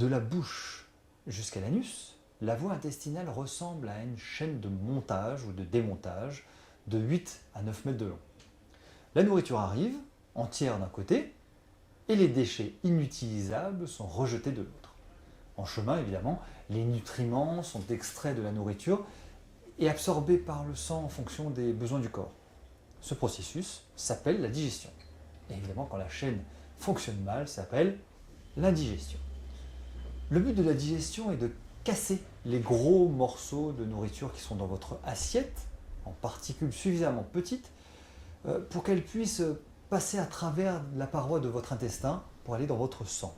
De la bouche jusqu'à l'anus, la voie intestinale ressemble à une chaîne de montage ou de démontage de 8 à 9 mètres de long. La nourriture arrive, entière d'un côté, et les déchets inutilisables sont rejetés de l'autre. En chemin, évidemment, les nutriments sont extraits de la nourriture et absorbés par le sang en fonction des besoins du corps. Ce processus s'appelle la digestion. Et évidemment, quand la chaîne fonctionne mal, ça s'appelle l'indigestion. Le but de la digestion est de casser les gros morceaux de nourriture qui sont dans votre assiette, en particules suffisamment petites, pour qu'elles puissent passer à travers la paroi de votre intestin pour aller dans votre sang.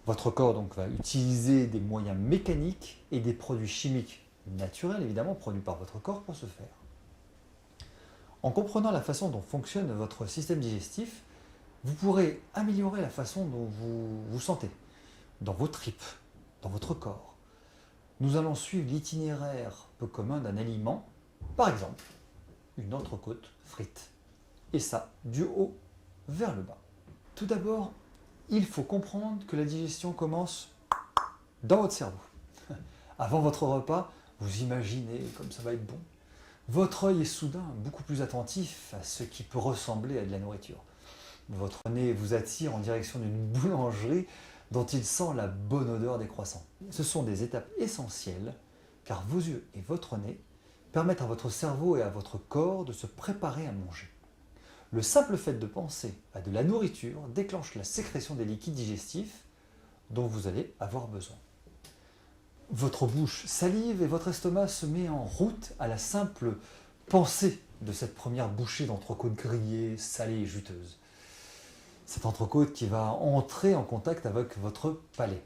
Votre corps donc va utiliser des moyens mécaniques et des produits chimiques naturels, évidemment, produits par votre corps pour ce faire. En comprenant la façon dont fonctionne votre système digestif, vous pourrez améliorer la façon dont vous vous sentez, dans vos tripes, dans votre corps. Nous allons suivre l'itinéraire peu commun d'un aliment, par exemple une entrecôte frite. Et ça, du haut vers le bas. Tout d'abord, il faut comprendre que la digestion commence dans votre cerveau. Avant votre repas, vous imaginez comme ça va être bon. Votre œil est soudain beaucoup plus attentif à ce qui peut ressembler à de la nourriture. Votre nez vous attire en direction d'une boulangerie dont il sent la bonne odeur des croissants. Ce sont des étapes essentielles car vos yeux et votre nez permettent à votre cerveau et à votre corps de se préparer à manger. Le simple fait de penser à de la nourriture déclenche la sécrétion des liquides digestifs dont vous allez avoir besoin. Votre bouche salive et votre estomac se met en route à la simple pensée de cette première bouchée d'entrecôte grillée, salée et juteuse. Cette entrecôte qui va entrer en contact avec votre palais.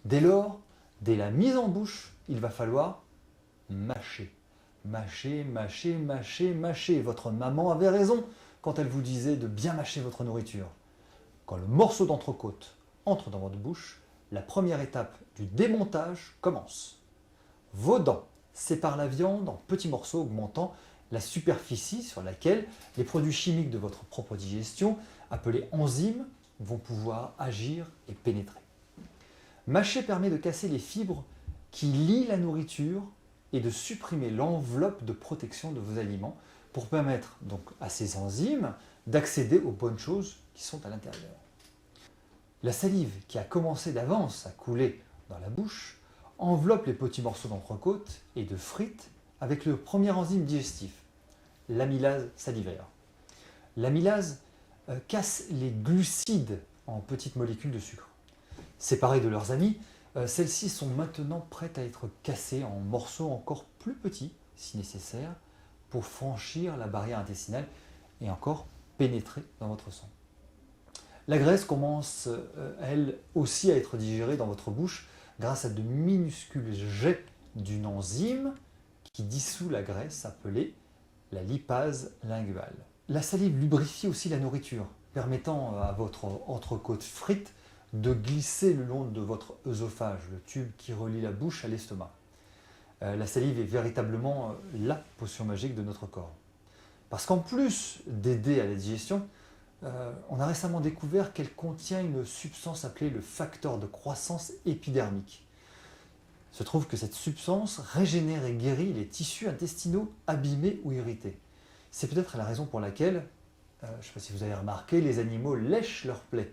Dès lors, dès la mise en bouche, il va falloir mâcher. Mâcher, mâcher, mâcher, mâcher. Votre maman avait raison quand elle vous disait de bien mâcher votre nourriture. Quand le morceau d'entrecôte entre dans votre bouche, la première étape du démontage commence. Vos dents séparent la viande en petits morceaux augmentant la superficie sur laquelle les produits chimiques de votre propre digestion, appelés enzymes, vont pouvoir agir et pénétrer. Mâcher permet de casser les fibres qui lient la nourriture et de supprimer l'enveloppe de protection de vos aliments pour permettre donc à ces enzymes d'accéder aux bonnes choses qui sont à l'intérieur. La salive qui a commencé d'avance à couler dans la bouche enveloppe les petits morceaux d'entrecôte et de frites avec le premier enzyme digestif, l'amylase salivaire. L'amylase casse les glucides en petites molécules de sucre. Séparées de leurs amis, celles-ci sont maintenant prêtes à être cassées en morceaux encore plus petits, si nécessaire, pour franchir la barrière intestinale et encore pénétrer dans votre sang. La graisse commence, elle aussi, à être digérée dans votre bouche grâce à de minuscules jets d'une enzyme qui dissout la graisse appelée la lipase linguale. La salive lubrifie aussi la nourriture, permettant à votre entrecôte frite de glisser le long de votre œsophage, le tube qui relie la bouche à l'estomac. La salive est véritablement la potion magique de notre corps. Parce qu'en plus d'aider à la digestion, on a récemment découvert qu'elle contient une substance appelée le facteur de croissance épidermique. Il se trouve que cette substance régénère et guérit les tissus intestinaux abîmés ou irrités. C'est peut-être la raison pour laquelle, je ne sais pas si vous avez remarqué, les animaux lèchent leurs plaies.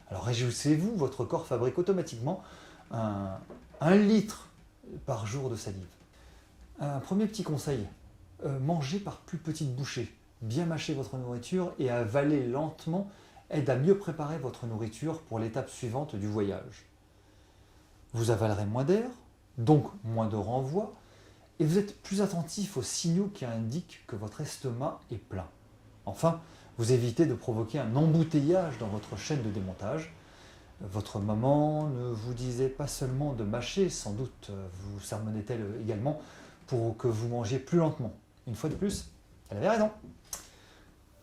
Alors réjouissez-vous, votre corps fabrique automatiquement 1 litre par jour de salive. Un premier petit conseil, mangez par plus petites bouchées. Bien mâcher votre nourriture et avaler lentement aide à mieux préparer votre nourriture pour l'étape suivante du voyage. Vous avalerez moins d'air, donc moins de renvoi, et vous êtes plus attentif aux signaux qui indiquent que votre estomac est plein. Enfin, vous évitez de provoquer un embouteillage dans votre chaîne de démontage. Votre maman ne vous disait pas seulement de mâcher, sans doute vous sermonnait-elle également pour que vous mangiez plus lentement. Une fois de plus, elle avait raison.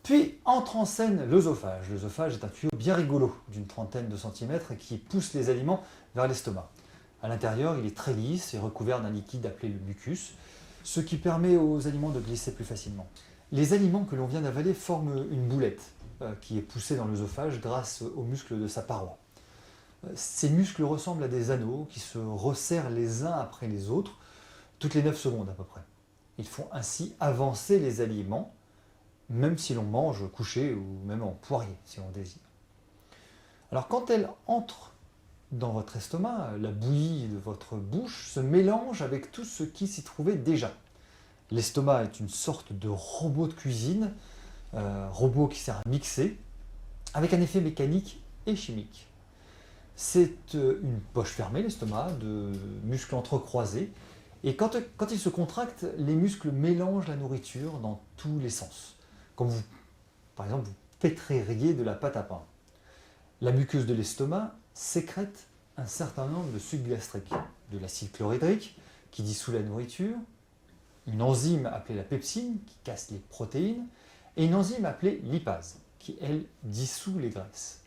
Puis entre en scène l'œsophage. L'œsophage est un tuyau bien rigolo d'une trentaine de centimètres qui pousse les aliments vers l'estomac. À l'intérieur, il est très lisse et recouvert d'un liquide appelé le mucus, ce qui permet aux aliments de glisser plus facilement. Les aliments que l'on vient d'avaler forment une boulette qui est poussée dans l'œsophage grâce aux muscles de sa paroi. Ces muscles ressemblent à des anneaux qui se resserrent les uns après les autres toutes les 9 secondes à peu près. Ils font ainsi avancer les aliments, même si l'on mange couché ou même en poirier, si on désire. Alors quand elles entrent dans votre estomac, la bouillie de votre bouche se mélange avec tout ce qui s'y trouvait déjà. L'estomac est une sorte de robot de cuisine, robot qui sert à mixer, avec un effet mécanique et chimique. C'est une poche fermée, l'estomac, de muscles entrecroisés, et quand il se contracte, les muscles mélangent la nourriture dans tous les sens. Comme vous, par exemple, vous pétreriez de la pâte à pain. La muqueuse de l'estomac sécrète un certain nombre de sucs gastriques, de l'acide chlorhydrique qui dissout la nourriture, une enzyme appelée la pepsine qui casse les protéines, et une enzyme appelée lipase qui, elle, dissout les graisses.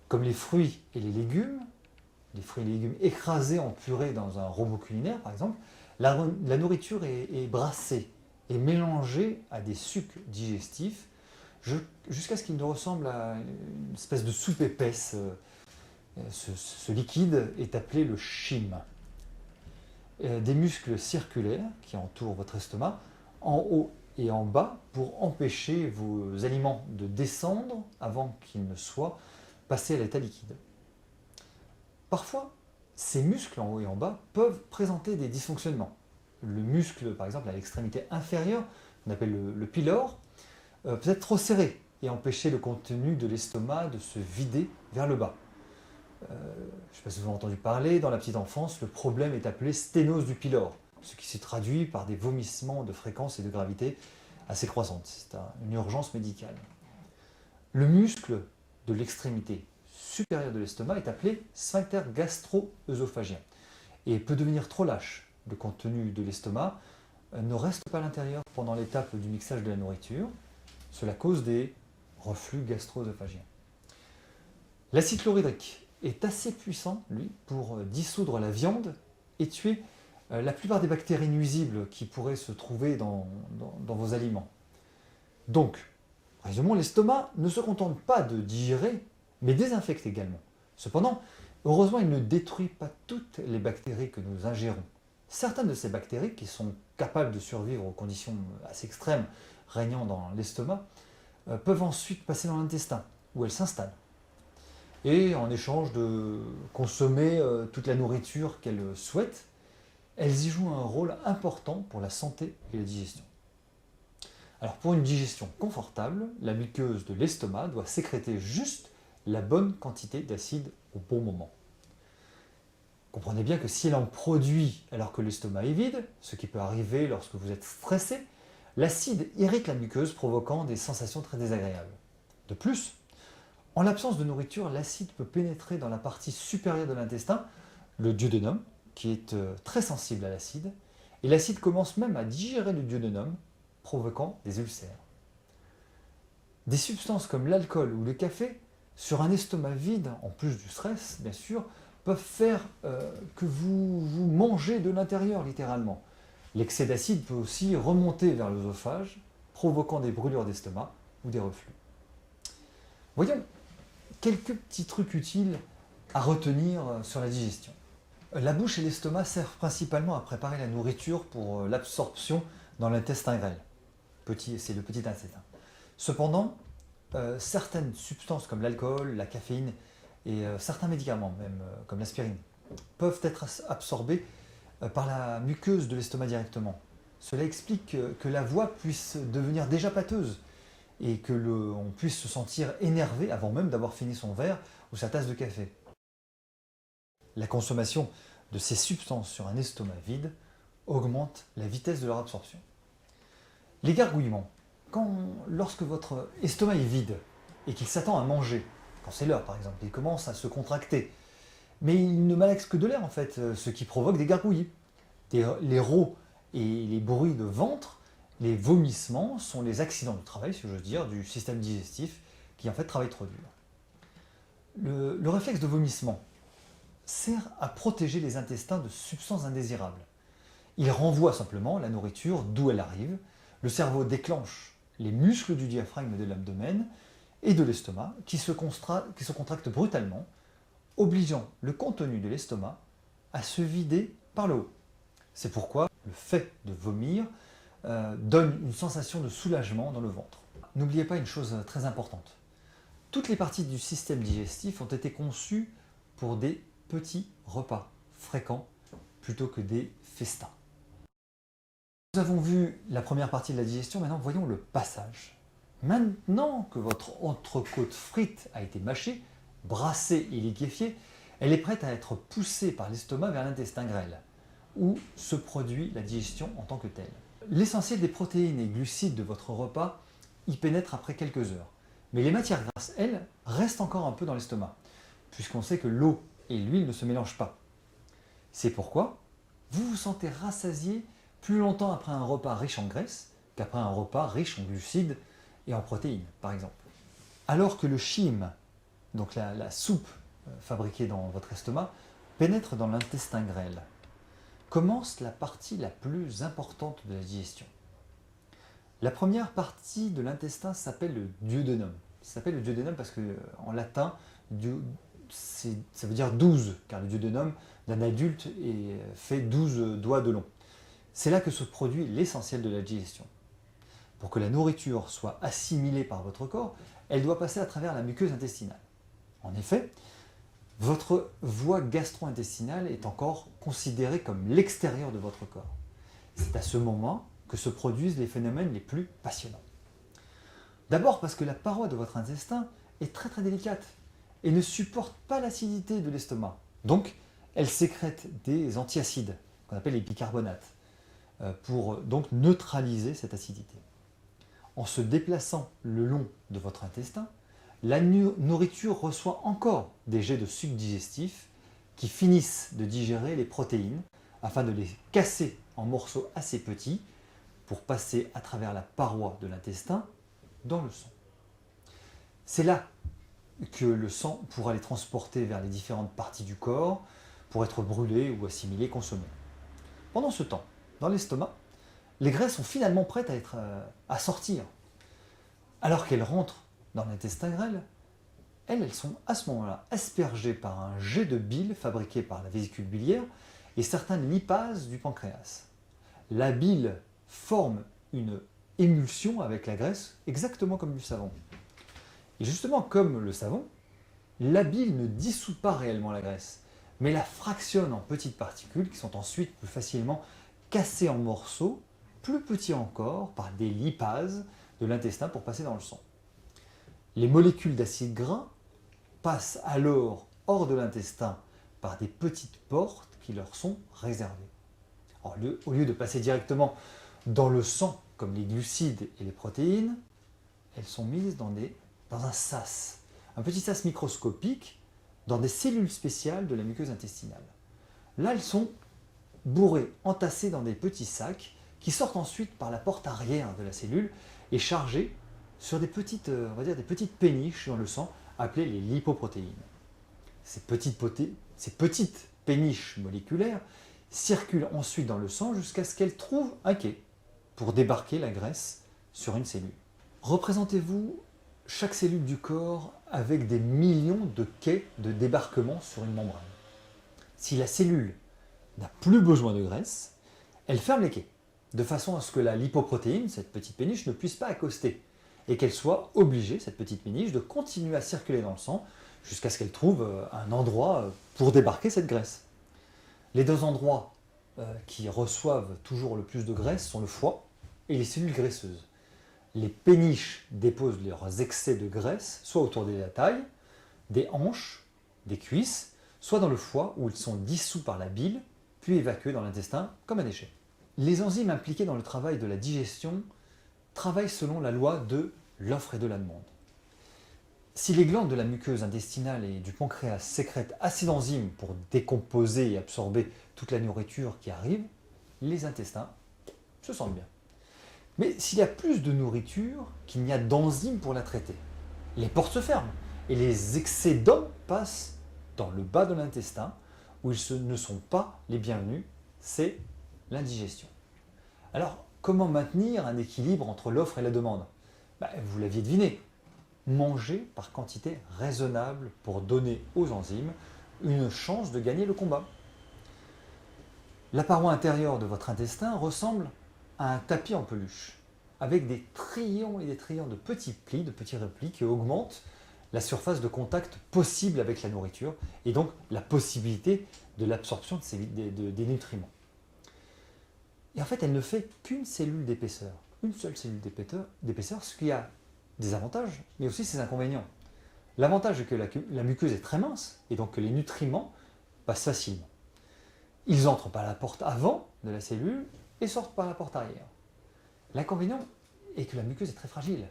Comme les fruits et les légumes écrasés en purée dans un robot culinaire par exemple, la nourriture est brassée et mélangée à des sucs digestifs jusqu'à ce qu'il ne ressemble à une espèce de soupe épaisse. Ce liquide est appelé le chyme. Des muscles circulaires qui entourent votre estomac, en haut et en bas, pour empêcher vos aliments de descendre avant qu'ils ne soient passés à l'état liquide. Parfois, ces muscles en haut et en bas peuvent présenter des dysfonctionnements. Le muscle, par exemple, à l'extrémité inférieure, qu'on appelle le pylore, peut être trop serré et empêcher le contenu de l'estomac de se vider vers le bas. Je ne sais pas si vous avez entendu parler, dans la petite enfance, le problème est appelé sténose du pylore, ce qui se traduit par des vomissements de fréquence et de gravité assez croissantes. C'est une urgence médicale. Le muscle de l'extrémité supérieure de l'estomac est appelé sphincter gastro-œsophagien et peut devenir trop lâche. Le contenu de l'estomac ne reste pas à l'intérieur pendant l'étape du mixage de la nourriture. Cela cause des reflux gastro-œsophagiens. L'acide chlorhydrique est assez puissant, lui, pour dissoudre la viande et tuer la plupart des bactéries nuisibles qui pourraient se trouver dans vos aliments. Donc, résumons, l'estomac ne se contente pas de digérer, mais désinfecte également. Cependant, heureusement, il ne détruit pas toutes les bactéries que nous ingérons. Certaines de ces bactéries, qui sont capables de survivre aux conditions assez extrêmes régnant dans l'estomac, peuvent ensuite passer dans l'intestin, où elles s'installent. Et en échange de consommer toute la nourriture qu'elles souhaitent, elles y jouent un rôle important pour la santé et la digestion. Alors pour une digestion confortable, la muqueuse de l'estomac doit sécréter juste la bonne quantité d'acide au bon moment. Comprenez bien que si elle en produit alors que l'estomac est vide, ce qui peut arriver lorsque vous êtes stressé, l'acide irrite la muqueuse provoquant des sensations très désagréables. De plus, en l'absence de nourriture, l'acide peut pénétrer dans la partie supérieure de l'intestin, le duodénum, qui est très sensible à l'acide, et l'acide commence même à digérer le duodénum, provoquant des ulcères. Des substances comme l'alcool ou le café, sur un estomac vide, en plus du stress bien sûr, peuvent faire que vous mangez de l'intérieur littéralement. L'excès d'acide peut aussi remonter vers l'œsophage, provoquant des brûlures d'estomac ou des reflux. Voyons quelques petits trucs utiles à retenir sur la digestion. La bouche et l'estomac servent principalement à préparer la nourriture pour l'absorption dans l'intestin grêle. C'est le petit intestin. Cependant, certaines substances comme l'alcool, la caféine et certains médicaments, même comme l'aspirine, peuvent être absorbés par la muqueuse de l'estomac directement. Cela explique que la voix puisse devenir déjà pâteuse et que on puisse se sentir énervé avant même d'avoir fini son verre ou sa tasse de café. La consommation de ces substances sur un estomac vide augmente la vitesse de leur absorption. Les gargouillements. Lorsque votre estomac est vide et qu'il s'attend à manger, quand c'est l'heure par exemple, il commence à se contracter, mais il ne malaxe que de l'air en fait, ce qui provoque des gargouillis. Les rôts et les bruits de ventre, les vomissements sont les accidents de travail, si j'ose dire, du système digestif qui en fait travaille trop dur. Le réflexe de vomissement sert à protéger les intestins de substances indésirables. Il renvoie simplement la nourriture d'où elle arrive. Le cerveau déclenche les muscles du diaphragme de l'abdomen et de l'estomac qui se contractent brutalement obligeant le contenu de l'estomac à se vider par le haut. C'est pourquoi le fait de vomir donne une sensation de soulagement dans le ventre. N'oubliez pas une chose très importante. Toutes les parties du système digestif ont été conçues pour des petits repas fréquents plutôt que des festins. Nous avons vu la première partie de la digestion, maintenant voyons le passage. Maintenant que votre entrecôte frite a été mâchée, brassée et liquéfiée, elle est prête à être poussée par l'estomac vers l'intestin grêle, où se produit la digestion en tant que telle. L'essentiel des protéines et glucides de votre repas y pénètre après quelques heures. Mais les matières grasses, elles, restent encore un peu dans l'estomac, puisqu'on sait que l'eau et l'huile ne se mélangent pas. C'est pourquoi vous vous sentez rassasié plus longtemps après un repas riche en graisse qu'après un repas riche en glucides et en protéines, par exemple. Alors que le chyme, donc la soupe fabriquée dans votre estomac, pénètre dans l'intestin grêle, commence la partie la plus importante de la digestion. La première partie de l'intestin s'appelle le duodénum. Ça s'appelle le duodénum parce qu'en latin, ça veut dire 12, car le duodénum d'un adulte fait 12 doigts de long. C'est là que se produit l'essentiel de la digestion. Pour que la nourriture soit assimilée par votre corps, elle doit passer à travers la muqueuse intestinale. En effet, votre voie gastro-intestinale est encore considérée comme l'extérieur de votre corps. C'est à ce moment que se produisent les phénomènes les plus passionnants. D'abord parce que la paroi de votre intestin est très délicate et ne supporte pas l'acidité de l'estomac. Donc, elle sécrète des antiacides, qu'on appelle les bicarbonates, pour donc neutraliser cette acidité. En se déplaçant le long de votre intestin, la nourriture reçoit encore des jets de suc digestif qui finissent de digérer les protéines afin de les casser en morceaux assez petits pour passer à travers la paroi de l'intestin dans le sang. C'est là que le sang pourra les transporter vers les différentes parties du corps pour être brûlé ou assimilé, consommé. Pendant ce temps, dans l'estomac, les graisses sont finalement prêtes à sortir. Alors qu'elles rentrent dans l'intestin grêle, elles sont à ce moment-là aspergées par un jet de bile fabriqué par la vésicule biliaire et certaines lipases du pancréas. La bile forme une émulsion avec la graisse, exactement comme du savon. Et justement, comme le savon, la bile ne dissout pas réellement la graisse, mais la fractionne en petites particules qui sont ensuite plus facilement cassées en morceaux, plus petits encore, par des lipases de l'intestin pour passer dans le sang. Les molécules d'acide gras passent alors hors de l'intestin par des petites portes qui leur sont réservées. Alors, au lieu de passer directement dans le sang, comme les glucides et les protéines, elles sont mises dans un sas, un petit sas microscopique, dans des cellules spéciales de la muqueuse intestinale. Là, elles sont bourrées, entassées dans des petits sacs qui sortent ensuite par la porte arrière de la cellule et chargées sur des petites, on va dire des petites péniches dans le sang appelées les lipoprotéines. Ces petites péniches moléculaires circulent ensuite dans le sang jusqu'à ce qu'elles trouvent un quai pour débarquer la graisse sur une cellule. Représentez-vous chaque cellule du corps avec des millions de quais de débarquement sur une membrane. Si la cellule n'a plus besoin de graisse, elle ferme les quais, de façon à ce que la lipoprotéine, cette petite péniche, ne puisse pas accoster, et qu'elle soit obligée, cette petite péniche, de continuer à circuler dans le sang jusqu'à ce qu'elle trouve un endroit pour débarquer cette graisse. Les deux endroits qui reçoivent toujours le plus de graisse sont le foie et les cellules graisseuses. Les péniches déposent leurs excès de graisse soit autour de la taille, des hanches, des cuisses, soit dans le foie où ils sont dissous par la bile, puis évacués dans l'intestin comme un déchet. Les enzymes impliquées dans le travail de la digestion travaillent selon la loi de l'offre et de la demande. Si les glandes de la muqueuse intestinale et du pancréas sécrètent assez d'enzymes pour décomposer et absorber toute la nourriture qui arrive, les intestins se sentent bien. Mais s'il y a plus de nourriture qu'il n'y a d'enzymes pour la traiter, les portes se ferment et les excédents passent dans le bas de l'intestin où ils ne sont pas les bienvenus, c'est l'indigestion. Alors, comment maintenir un équilibre entre l'offre et la demande ? Vous l'aviez deviné, manger par quantité raisonnable pour donner aux enzymes une chance de gagner le combat. La paroi intérieure de votre intestin ressemble à un tapis en peluche, avec des trillions et des trillions de petits plis, de petits replis qui augmentent la surface de contact possible avec la nourriture et donc la possibilité de l'absorption des nutriments. Et en fait, elle ne fait qu'une cellule d'épaisseur, une seule cellule d'épaisseur, ce qui a des avantages, mais aussi ses inconvénients. L'avantage est que la muqueuse est très mince et donc que les nutriments passent facilement. Ils entrent par la porte avant de la cellule et sortent par la porte arrière. L'inconvénient est que la muqueuse est très fragile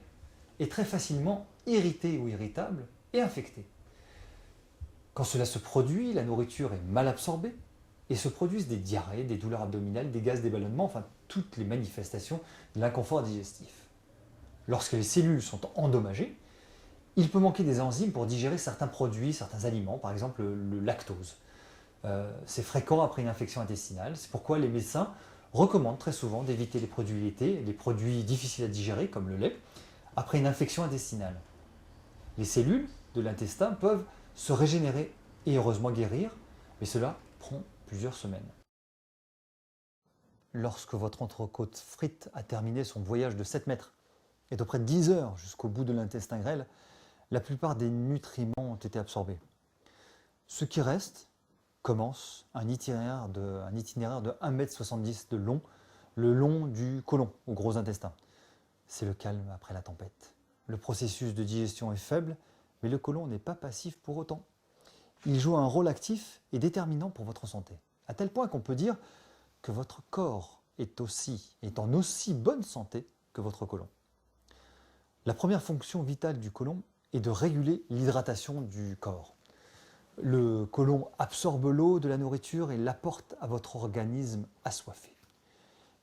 et très facilement irritée ou irritable et infectée. Quand cela se produit, la nourriture est mal absorbée et se produisent des diarrhées, des douleurs abdominales, des gaz d'éballonnement, enfin toutes les manifestations de l'inconfort digestif. Lorsque les cellules sont endommagées, il peut manquer des enzymes pour digérer certains produits, certains aliments, par exemple le lactose. C'est fréquent après une infection intestinale, c'est pourquoi les médecins recommandent très souvent d'éviter les produits laités, les produits difficiles à digérer comme le lait, après une infection intestinale. Les cellules de l'intestin peuvent se régénérer et heureusement guérir, mais cela prend plusieurs semaines. Lorsque votre entrecôte frite a terminé son voyage de 7 mètres et de près de 10 heures jusqu'au bout de l'intestin grêle, la plupart des nutriments ont été absorbés. Ce qui reste commence un itinéraire de 1,70 m de long, le long du côlon, au gros intestin. C'est le calme après la tempête. Le processus de digestion est faible, mais le côlon n'est pas passif pour autant. Il joue un rôle actif et déterminant pour votre santé, à tel point qu'on peut dire que votre corps est en aussi bonne santé que votre côlon. La première fonction vitale du côlon est de réguler l'hydratation du corps. Le côlon absorbe l'eau de la nourriture et l'apporte à votre organisme assoiffé.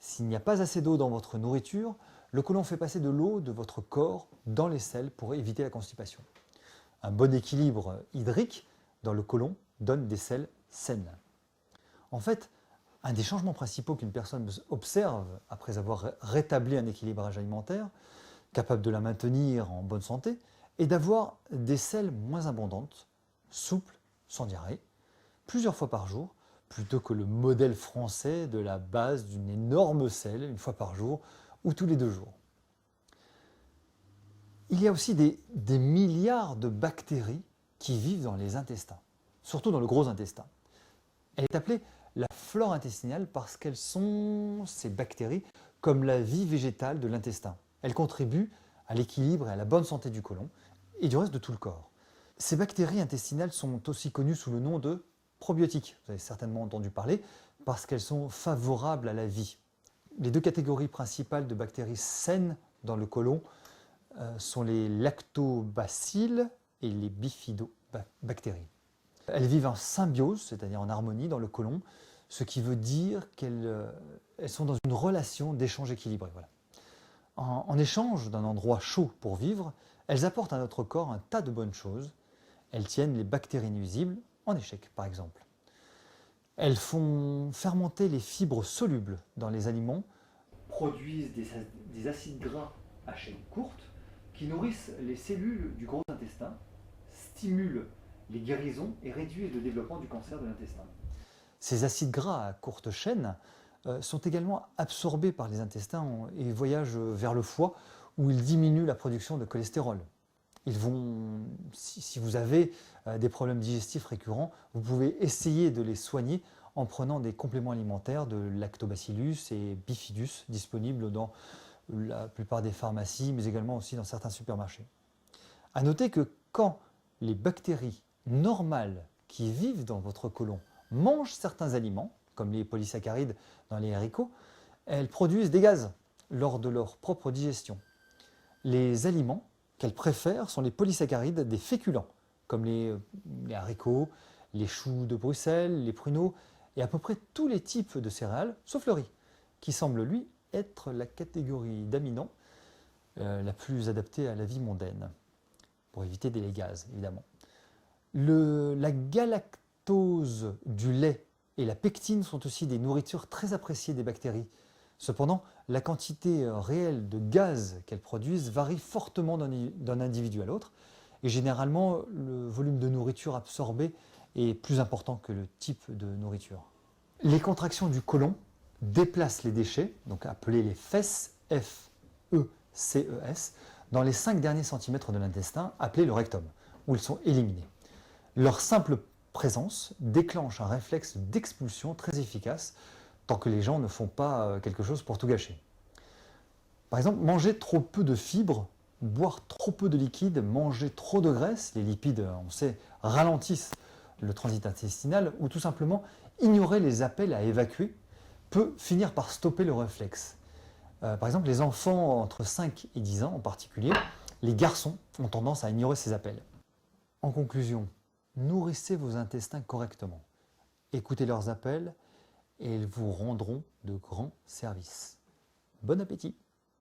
S'il n'y a pas assez d'eau dans votre nourriture, le côlon fait passer de l'eau de votre corps dans les selles pour éviter la constipation. Un bon équilibre hydrique dans le côlon donne des selles saines. En fait, un des changements principaux qu'une personne observe après avoir rétabli un équilibrage alimentaire, capable de la maintenir en bonne santé, est d'avoir des selles moins abondantes, souples, sans diarrhée, plusieurs fois par jour, plutôt que le modèle français de la base d'une énorme selle, une fois par jour ou tous les 2 jours. Il y a aussi des milliards de bactéries qui vivent dans les intestins, surtout dans le gros intestin. Elle est appelée la flore intestinale parce qu'elles sont, ces bactéries, comme la vie végétale de l'intestin. Elles contribuent à l'équilibre et à la bonne santé du côlon et du reste de tout le corps. Ces bactéries intestinales sont aussi connues sous le nom de probiotiques. Vous avez certainement entendu parler parce qu'elles sont favorables à la vie. Les 2 catégories principales de bactéries saines dans le côlon sont les lactobacilles et les bifidobactéries. Elles vivent en symbiose, c'est-à-dire en harmonie dans le côlon, ce qui veut dire qu'elles sont dans une relation d'échange équilibré. Voilà. En échange d'un endroit chaud pour vivre, elles apportent à notre corps un tas de bonnes choses. Elles tiennent les bactéries nuisibles en échec, par exemple. Elles font fermenter les fibres solubles dans les aliments, produisent des acides gras à chaîne courte qui nourrissent les cellules du gros intestin, stimulent les guérisons et réduisent le développement du cancer de l'intestin. Ces acides gras à courte chaîne sont également absorbés par les intestins et voyagent vers le foie où ils diminuent la production de cholestérol. Si vous avez des problèmes digestifs récurrents, vous pouvez essayer de les soigner en prenant des compléments alimentaires de Lactobacillus et Bifidus disponibles dans la plupart des pharmacies, mais également aussi dans certains supermarchés. A noter que quand les bactéries normales qui vivent dans votre côlon mangent certains aliments, comme les polysaccharides dans les haricots, elles produisent des gaz lors de leur propre digestion. Les aliments qu'elles préfèrent sont les polysaccharides des féculents, comme les haricots, les choux de Bruxelles, les pruneaux, et à peu près tous les types de céréales, sauf le riz, qui semble lui être la catégorie d'aminants la plus adaptée à la vie mondaine, pour éviter des gaz évidemment. La galactose du lait et la pectine sont aussi des nourritures très appréciées des bactéries. Cependant, la quantité réelle de gaz qu'elles produisent varie fortement d'un individu à l'autre et généralement le volume de nourriture absorbé est plus important que le type de nourriture. Les contractions du côlon déplacent les déchets, donc appelés les fesses, F-E-C-E-S, dans les 5 derniers centimètres de l'intestin, appelé le rectum, où ils sont éliminés. Leur simple présence déclenche un réflexe d'expulsion très efficace, tant que les gens ne font pas quelque chose pour tout gâcher. Par exemple, manger trop peu de fibres, boire trop peu de liquide, manger trop de graisse, les lipides, on sait, ralentissent le transit intestinal, ou tout simplement ignorer les appels à évacuer peut finir par stopper le réflexe. Par exemple, les enfants entre 5 et 10 ans en particulier, les garçons ont tendance à ignorer ces appels. En conclusion, nourrissez vos intestins correctement, écoutez leurs appels et ils vous rendront de grands services. Bon appétit!